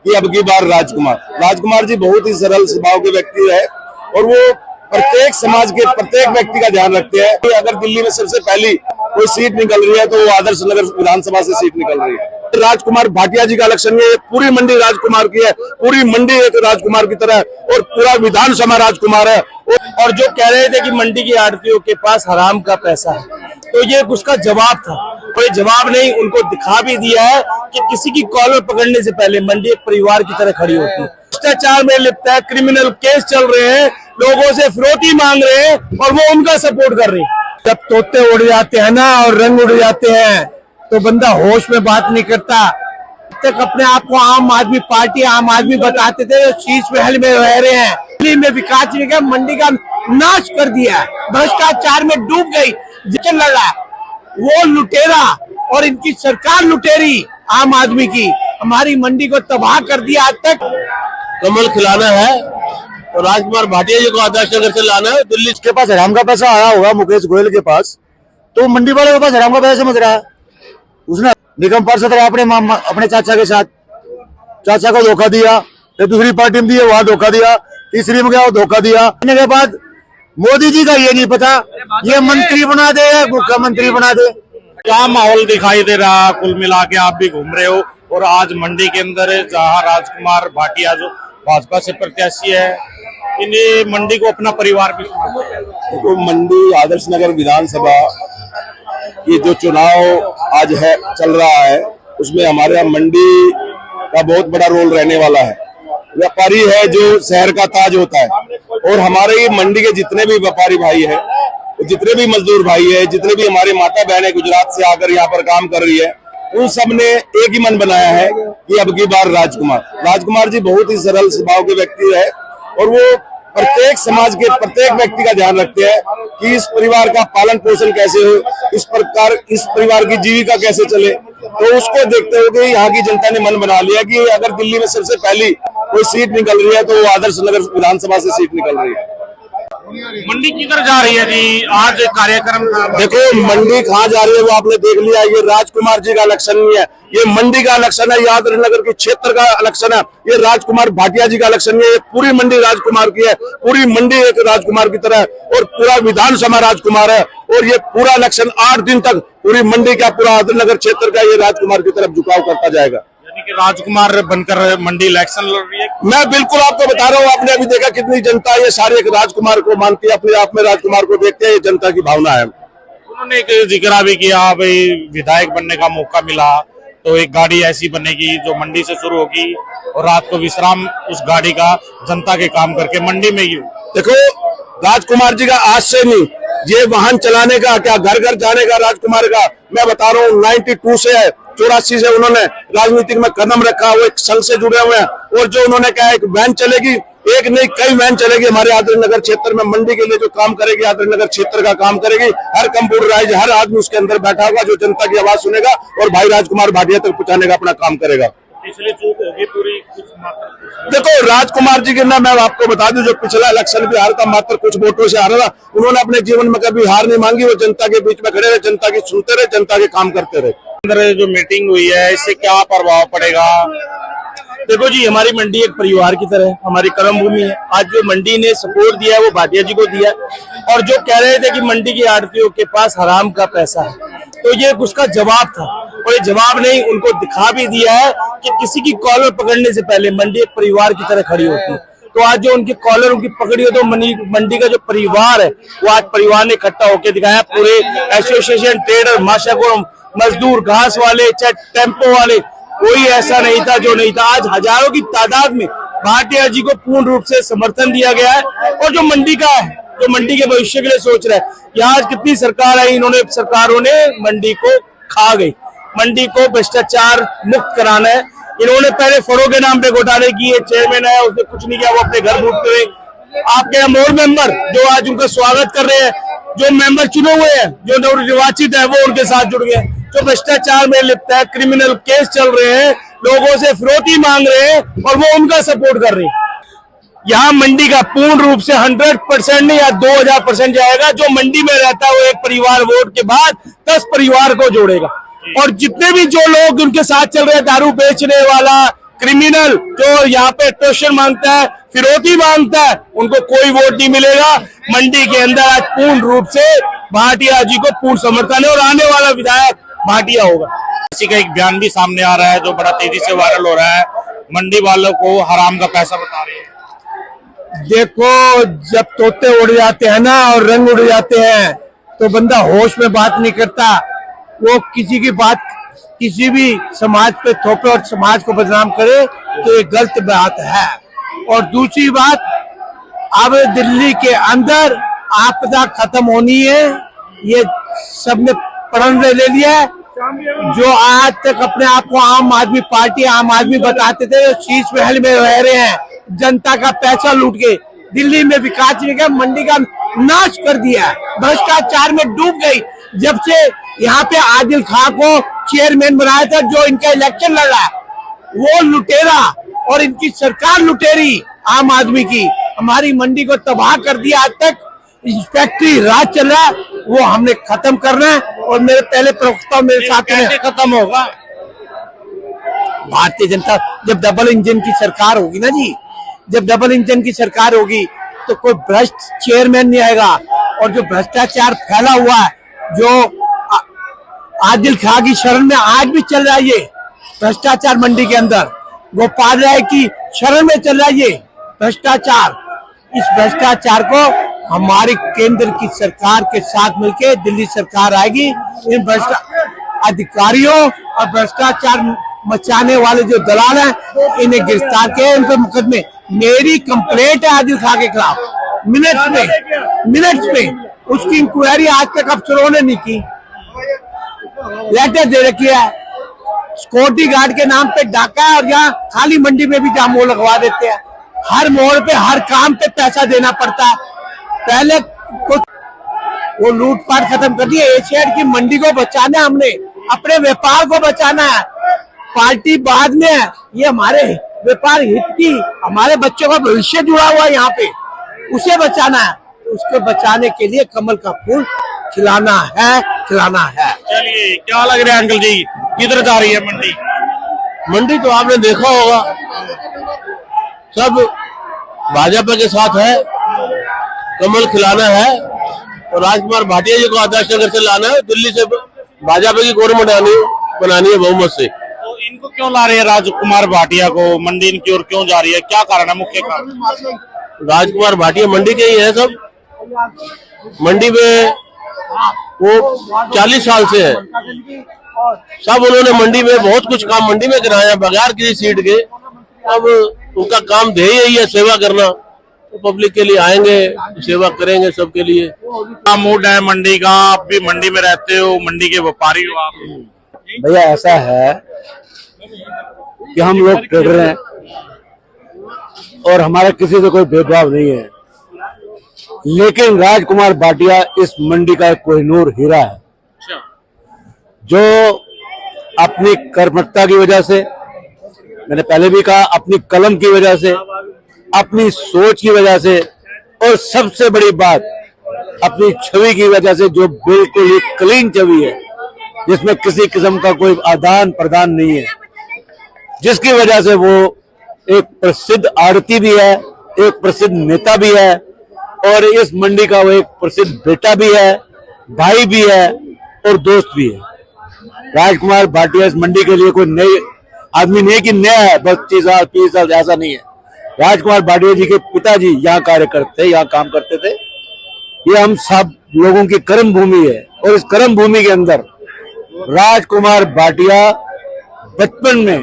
कि अब की बार राजकुमार जी बहुत ही सरल स्वभाव के व्यक्ति है और वो प्रत्येक समाज के प्रत्येक व्यक्ति का ध्यान रखते हैं कि अगर दिल्ली में सबसे पहली कोई सीट निकल रही है तो वो आदर्श नगर विधानसभा से सीट निकल रही है। राजकुमार भाटिया जी का इलेक्शन है, पूरी मंडी राजकुमार की है, पूरी मंडी एक राजकुमार की तरह और पूरा विधानसभा राजकुमार है। और जो कह रहे थे कि मंडी की आड़तियों के पास हराम का पैसा है, तो ये उसका जवाब था। कोई जवाब नहीं, उनको दिखा भी दिया है कि किसी की कॉलर पकड़ने से पहले मंडी एक परिवार की तरह खड़ी होती है। भ्रष्टाचार में लिप्त है, क्रिमिनल केस चल रहे हैं, लोगों से फिरौती मांग रहे हैं और वो उनका सपोर्ट कर रहे हैं। जब तोते उड़ जाते हैं ना और रंग उड़ जाते हैं तो बंदा होश में बात नहीं करता। तक अपने आप को आम आदमी पार्टी आम आदमी बताते थे, शीश महल में रह रहे हैं। दिल्ली में विकास नहीं किया, मंडी का नाश कर दिया, भ्रष्टाचार में डूब गई। जिससे लड़ा वो लुटेरा और इनकी सरकार लुटेरी आम आदमी की हमारी मंडी को तबाह कर दिया। आज तक कमल खिलाना है और राजकुमार भाटिया जी को आदर्श नगर से लाना है। दिल्ली के पास हराम का पैसा आया होगा मुकेश गोयल के पास, तो मंडी वाले के पास हराम का पैसा समझ रहा है। उसने निगम पार्षद रहा अपने चाचा के साथ, चाचा को धोखा दिया, फिर दूसरी पार्टी में दिया वहां धोखा दिया, तीसरी में गया वो धोखा दिया। के बाद मोदी जी का ये नहीं पता ये मंत्री बना दे या मुख्यमंत्री बना दे। क्या माहौल दिखाई दे रहा, कुल मिला के आप भी घूम रहे हो और आज मंडी के अंदर जहां राजकुमार भाटिया जो भाजपा से प्रत्याशी है, इन्हें मंडी को अपना परिवार भी तो मंडी आदर्श नगर विधानसभा की जो चुनाव आज है चल रहा है उसमें हमारे यहाँ मंडी का बहुत बड़ा रोल रहने वाला है। व्यापारी है जो शहर का ताज होता है और हमारे ये मंडी के जितने भी व्यापारी भाई है, जितने भी मजदूर भाई है, जितने भी हमारे माता बहनें गुजरात से आकर यहाँ पर काम कर रही है, उन सब ने एक ही मन बनाया है कि अब की बार राजकुमार जी बहुत ही सरल स्वभाव के व्यक्ति है और वो प्रत्येक समाज के प्रत्येक व्यक्ति का ध्यान रखते हैं कि इस परिवार का पालन पोषण कैसे हो, इस परिवार की जीविका कैसे चले। तो उसको देखते हुए यहाँ की जनता ने मन बना लिया कि अगर दिल्ली में सबसे पहली कोई सीट निकल रही है तो वो आदर्श नगर विधानसभा से सीट निकल रही है। मंडी किधर जा रही है जी? आज कार्यक्रम देखो मंडी कहाँ जा रही है वो आपने देख लिया। ये राजकुमार जी का इलेक्शन नहीं है, ये मंडी का इलेक्शन है, आदर्श नगर के क्षेत्र का इलेक्शन है। ये राजकुमार भाटिया जी का इलेक्शन नहीं है, ये पूरी मंडी राजकुमार की है, पूरी मंडी एक राजकुमार की तरह और पूरा विधानसभा राजकुमार है। और ये पूरा इलेक्शन 8 दिन तक पूरी मंडी का पूरा आदर्श नगर क्षेत्र का ये राजकुमार की तरफ झुकाव करता जाएगा। कि राजकुमार बनकर मंडी इलेक्शन लड़ रही है। मैं बिल्कुल आपको बता रहा हूँ, आपने अभी देखा कितनी जनता ये सारे एक राजकुमार को मानती है, अपने आप में राजकुमार को देखते हैं, ये जनता की भावना है। उन्होंने एक जिक्र भी किया भाई विधायक बनने का मौका मिला तो एक गाड़ी ऐसी बनेगी जो मंडी से शुरू होगी और रात को विश्राम उस गाड़ी का जनता के काम करके मंडी में ही। देखो राजकुमार जी का आज से नहीं, ये वाहन चलाने का क्या घर घर जाने का राजकुमार का मैं बता रहा हूँ 92 से है, 84 से उन्होंने राजनीतिक में कदम रखा, वो एक संघ से जुड़े हुए हैं और जो उन्होंने कहा एक वैन चलेगी, एक नहीं कई वैन चलेगी हमारे आदर्श नगर क्षेत्र में। मंडी के लिए जो काम करेगी आदर्श नगर क्षेत्र का काम करेगी, हर कंप्यूटराइज हर आदमी उसके अंदर बैठा होगा जो जनता की आवाज सुनेगा और भाई राजकुमार भाटिया तक पहुंचाने का अपना काम करेगा। इसलिए चूक होगी पूरी देखो राजकुमार जी के ना मैं आपको बता दूं, जो पिछला इलेक्शन भी हार था मात्र कुछ वोटों से हारा था, उन्होंने अपने जीवन में कभी हार नहीं मांगी, वो जनता के बीच में खड़े रहे, जनता की सुनते रहे, जनता के काम करते रहे। अंदर जो मीटिंग हुई है इससे क्या प्रभाव पड़ेगा? देखो जी हमारी मंडी एक परिवार की तरह हमारी कर्म भूमि है। आज जो मंडी ने सपोर्ट दिया है वो भाटिया जी को दिया है और जो कह रहे थे कि मंडी की आड़तियों के पास हराम का पैसा है, तो ये उसका जवाब था। कोई जवाब नहीं, उनको दिखा भी दिया है कि किसी की कॉलर पकड़ने से पहले मंडी एक परिवार की तरह खड़ी होती है। तो आज जो उनकी कॉलर उनकी पकड़ी हो तो मंडी का जो परिवार है वो आज परिवार ने इकट्ठा होकर दिखाया। पूरे एसोसिएशन ट्रेडर माशाको मजदूर घास वाले चाहे टेम्पो वाले कोई ऐसा नहीं था जो नहीं था। आज हजारों की तादाद में भाटिया जी को पूर्ण रूप से समर्थन दिया गया है और जो मंडी का है, जो मंडी के भविष्य के लिए सोच रहा है, यहाँ कितनी सरकार आई, इन्होंने सरकारों ने मंडी को खा गई। मंडी को भ्रष्टाचार मुक्त कराना है। इन्होंने पहले फड़ों के नाम पे घोटाले किए, चेयरमैन आया उसने कुछ नहीं किया, वो अपने घर लूटते हुए। आपके यहाँ मोर मेंबर जो आज उनका स्वागत कर रहे हैं, जो मेंबर चुने हुए हैं, जो नवनिर्वाचित है वो उनके साथ जुड़ गए। जो भ्रष्टाचार में लिप्त है, क्रिमिनल केस चल रहे हैं, लोगों से फिरौती मांग रहे हैं और वो उनका सपोर्ट कर रहे हैं। यहाँ मंडी का पूर्ण रूप से 100% नहीं या 2000% जाएगा। जो मंडी में रहता है वो एक परिवार वोट के बाद 10 परिवार को जोड़ेगा और जितने भी जो लोग उनके साथ चल रहे हैं, दारू बेचने वाला, क्रिमिनल जो यहाँ पे टोशन मांगता है, फिरौती मांगता है, उनको कोई वोट नहीं मिलेगा। मंडी के अंदर आज पूर्ण रूप से भाटिया जी को पूर्ण समर्थन है और आने वाला विधायक भाटिया होगा। इसी का एक बयान भी सामने आ रहा है जो बड़ा तेजी से वायरल हो रहा है। मंडी वालों को हराम का पैसा बता रहे हैं। देखो, जब तोते उड़ जाते हैं ना और रंग उड़ जाते हैं तो बंदा होश में बात नहीं करता। वो किसी की बात किसी भी समाज पे थोपे और समाज को बदनाम करे तो ये गलत बात है। और दूसरी बात, अब दिल्ली के अंदर आपदा खत्म होनी है, ये सबने प्रण ले लिया है। जो आज तक अपने आप को आम आदमी पार्टी आम आदमी बताते थे, शीश महल में रह रहे हैं, जनता का पैसा लूट के दिल्ली में विकास निगम मंडी का नाश कर दिया, भ्रष्टाचार में डूब गई। जब से यहाँ पे आदिल खां को चेयरमैन बनाया था, जो इनका इलेक्शन लड़ रहा है, वो लुटेरा और इनकी सरकार लुटेरी आम आदमी की हमारी मंडी को तबाह कर दिया। आज तक फैक्ट्री राज चल रहा है, वो हमने खत्म करना है। और मेरे पहले प्रवक्ता मेरे साथ में खत्म होगा। भारतीय जनता, जब डबल इंजन की सरकार होगी ना जी, जब डबल इंजन की सरकार होगी तो कोई भ्रष्ट चेयरमैन नहीं आएगा। और जो भ्रष्टाचार फैला हुआ है, जो आदिल खां की शरण में आज भी चल रहा है, ये भ्रष्टाचार मंडी के अंदर गोपाल राय की शरण में चल रहा है ये भ्रष्टाचार। इस भ्रष्टाचार को हमारी केंद्र की सरकार के साथ मिलकर दिल्ली सरकार आएगी। इन अधिकारियों और भ्रष्टाचार मचाने वाले जो दलाल हैं, इन्हें गिरफ्तार किया, इन पर मुकदमे। मेरी कंप्लेंट है आदिल खां के खिलाफ, मिनट्स में उसकी इंक्वायरी आज तक अफसरों ने नहीं की। लेटर दे रखी है, सिक्योरिटी गार्ड के नाम पे डाका है, और यहाँ खाली मंडी में भी जाम लगवा देते हैं। हर मोड़ पे हर काम पे पैसा देना पड़ता है। पहले कुछ वो लूटपाट खत्म कर दिए। एशियाड की मंडी को बचाना, हमने अपने व्यापार को बचाना है। पार्टी बाद में है, ये हमारे व्यापार हित की, हमारे बच्चों का भविष्य जुड़ा हुआ है यहाँ पे, उसे बचाना है। उसको बचाने के लिए कमल का फूल खिलाना है। चलिए, क्या लग रहा है अंकल जी, किधर जा रही है मंडी? मंडी तो आपने देखा होगा, सब भाजपा के साथ है, कमल खिलाना है और राजकुमार भाटिया जी को आदर्श नगर से लाना है। दिल्ली से भाजपा की गवर्नमेंट बनानी है बहुमत से। तो इनको क्यों ला रहे हैं राजकुमार भाटिया को? मंडी इनकी ओर क्यों जा रही है? क्या कारण है, मुख्य कारण? राजकुमार भाटिया मंडी के ही है, सब मंडी में वो 40 साल से है। सब उन्होंने मंडी में बहुत कुछ काम मंडी में कराया बगैर किसी सीट के। अब उनका काम ध्येय यही है सेवा करना, तो पब्लिक के लिए आएंगे, सेवा करेंगे सबके लिए। क्या मूड है मंडी का? आप भी मंडी में रहते हो, मंडी के व्यापारी हो आप। भैया ऐसा है कि हम लोग ट्रेडर हैं और हमारा किसी से कोई भेदभाव नहीं है, लेकिन राजकुमार भाटिया इस मंडी का एक कोहिनूर हीरा है, जो अपनी कर्मठता की वजह से, मैंने पहले भी कहा, अपनी कलम की वजह से, अपनी सोच की वजह से, और सबसे बड़ी बात अपनी छवि की वजह से, जो बिल्कुल ही क्लीन छवि है, जिसमें किसी किस्म का कोई आदान प्रदान नहीं है, जिसकी वजह से वो एक प्रसिद्ध आड़ती भी है, एक प्रसिद्ध नेता भी है, और इस मंडी का वो एक प्रसिद्ध बेटा भी है, भाई भी है और दोस्त भी है। राजकुमार भाटिया इस मंडी के लिए कोई नई आदमी नहीं कि नया है, बस 30 साल ऐसा नहीं है। राजकुमार भाटिया जी के पिताजी यहाँ कार्य करते, यहाँ काम करते थे। ये हम सब लोगों की कर्म भूमि है, और इस कर्म भूमि के अंदर राजकुमार भाटिया बचपन में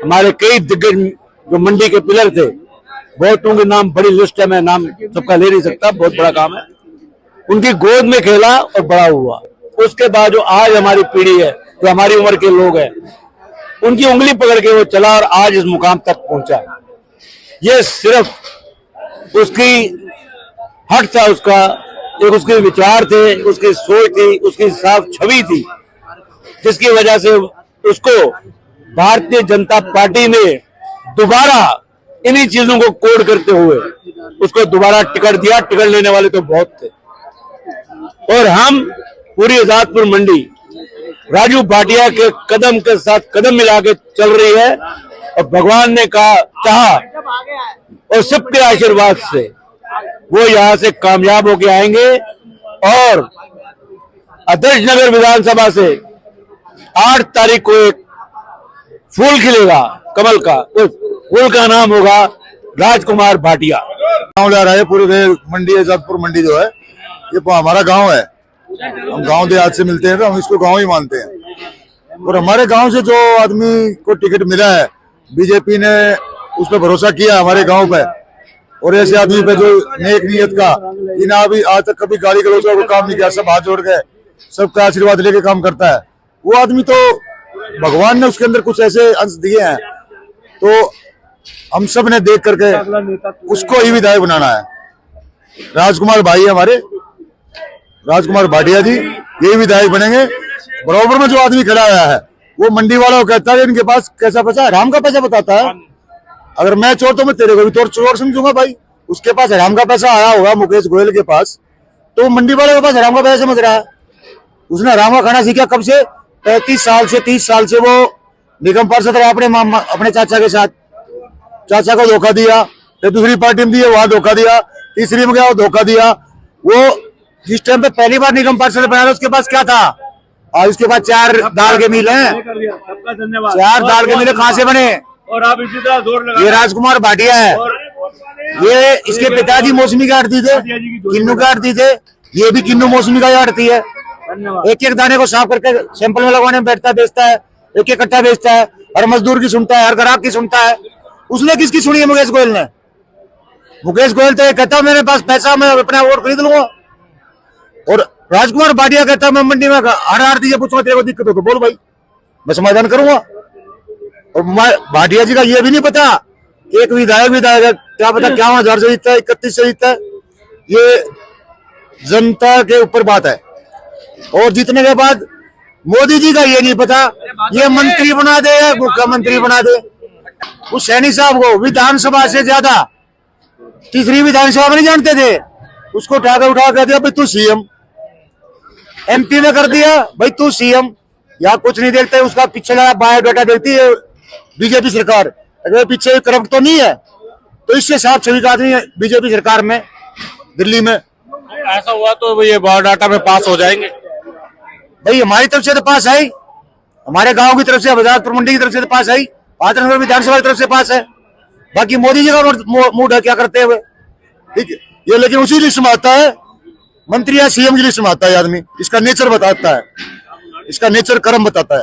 हमारे कई दिग्गज जो मंडी के पिलर थे, बहुतों के नाम, बड़ी लिस्ट है, मैं नाम सबका ले नहीं सकता, बहुत बड़ा काम है, उनकी गोद में खेला और बड़ा हुआ। उसके बाद जो आज हमारी पीढ़ी है, जो हमारी उम्र के लोग हैं, उनकी उंगली पकड़ के वो चला और आज इस मुकाम तक पहुंचा। ये सिर्फ उसकी हट था, उसका एक उसके विचार थे, उसकी सोच थी, उसकी साफ छवि थी, जिसकी वजह से उसको भारतीय जनता पार्टी ने दोबारा इन्हीं चीजों को कोड करते हुए उसको दोबारा टिकट दिया। टिकट लेने वाले तो बहुत थे, और हम पूरी आजादपुर मंडी राजू भाटिया के कदम के साथ कदम मिला के चल रही है, और भगवान ने कहा चाहा और सबके आशीर्वाद से वो यहाँ से कामयाब होके आएंगे और आदर्श नगर विधानसभा से 8 तारीख को एक फूल खिलेगा कमल का, उस फूल का नाम होगा राजकुमार भाटिया। गाँव ले रहा है पूरे मंडी जगतपुर मंडी जो है ये हमारा गांव है। हम गांव देहात से मिलते हैं तो हम इसको गांव ही मानते हैं। और हमारे गांव से जो आदमी को टिकट मिला है, बीजेपी ने उस पर भरोसा किया हमारे गांव पे, और ऐसे आदमी पे जो नेक नियत का इना भी आज तक कभी गाली गलौज का काम नहीं किया, सब हाथ जोड़ के सबका आशीर्वाद लेके काम करता है, वो आदमी तो भगवान ने उसके अंदर कुछ ऐसे अंश दिए हैं तो हम सब ने देख करके उसको ही विधायक बनाना है। राजकुमार भाई हमारे राजकुमार भाटिया जी यही विधायक बनेंगे। बराबर में जो आदमी खड़ा हुआ है वो मंडी वाला को कहता है इनके पास कैसा पैसा है, हराम का पैसा बताता है। अगर मैं चोर तो मैं तेरे को भी चोर समझूंगा भाई। उसके पास हराम का पैसा आया होगा मुकेश गोयल के पास, तो मंडी वाले के पास हराम का पैसा समझ रहा है। उसने हराम का खाना सीखा कब से? 35 साल से 30 साल से वो निगम पार्षद रहा अपने चाचा के साथ। चाचा को धोखा दिया, फिर दूसरी पार्टी में दिया वहां धोखा दिया, तीसरी में गया वो धोखा दिया। वो जिस टाइम पे पहली बार निगम पार्षद बना उसके पास क्या था, और उसके बाद 4 दाल के मिल हैं। 4 दाल के मिले कहां से बने? और आप इसी तरह जोर लगा। ये राजकुमार भाटिया है, ये इसके पिताजी मौसमी का आड़ती थे, किन्नू का आड़ती थे, ये भी किन्नू मौसमी का आड़ती है। एक एक दाने को साफ करके सैंपल में लगवाने में बैठता बेचता है, एक एक कट्टा बेचता है, हर मजदूर की सुनता है, हर ग्राहक की सुनता है। उसने किसकी सुनी है? मुकेश गोयल ने। मुकेश गोयल तो ये कहता मेरे पास पैसा मैं अपना वोट खरीद लूंगा, और राजकुमार भाटिया कहता मैं मंडी में हर आरती से पूछूंगा तेरे को दिक्कत हो तो बोल भाई मैं समाधान करूंगा। और भाटिया जी का ये भी नहीं पता कि एक विधायक है, क्या पता क्या 1000 से जीतता है, 31 से जीतता है। ये जनता के ऊपर बात है। और जीतने के बाद मोदी जी का ये नहीं पता ये मंत्री बना दे या मुख्यमंत्री बना दे। उस सैनी साहब को विधानसभा से ज्यादा तीसरी विधानसभा में नहीं जानते थे, उसको उठा कर दिया भाई तू सीएम। एमपी में कर दिया भाई तू सीएम। यहाँ कुछ नहीं देखते, उसका पिछला बायोडाटा देखती है बीजेपी सरकार। अगर पीछे करप्ट तो नहीं है तो इससे साफ छवि आदमी बीजेपी सरकार में दिल्ली में। ऐसा हुआ तो ये बायोडाटा में पास हो जाएंगे भाई? हमारी तरफ से तो पास आई, हमारे गांव की तरफ से, बजाजपुर मंडी की तरफ से तो पास आई, पात्रनगर विधानसभा की तरफ से पास है। बाकी मोदी जी का मूड है क्या करते हुए, ठीक है ये। लेकिन उसी लिस्ट में आता है मंत्री या सीएम की लिस्ट में आता है आदमी। इसका नेचर बताता है, इसका नेचर कर्म बताता है।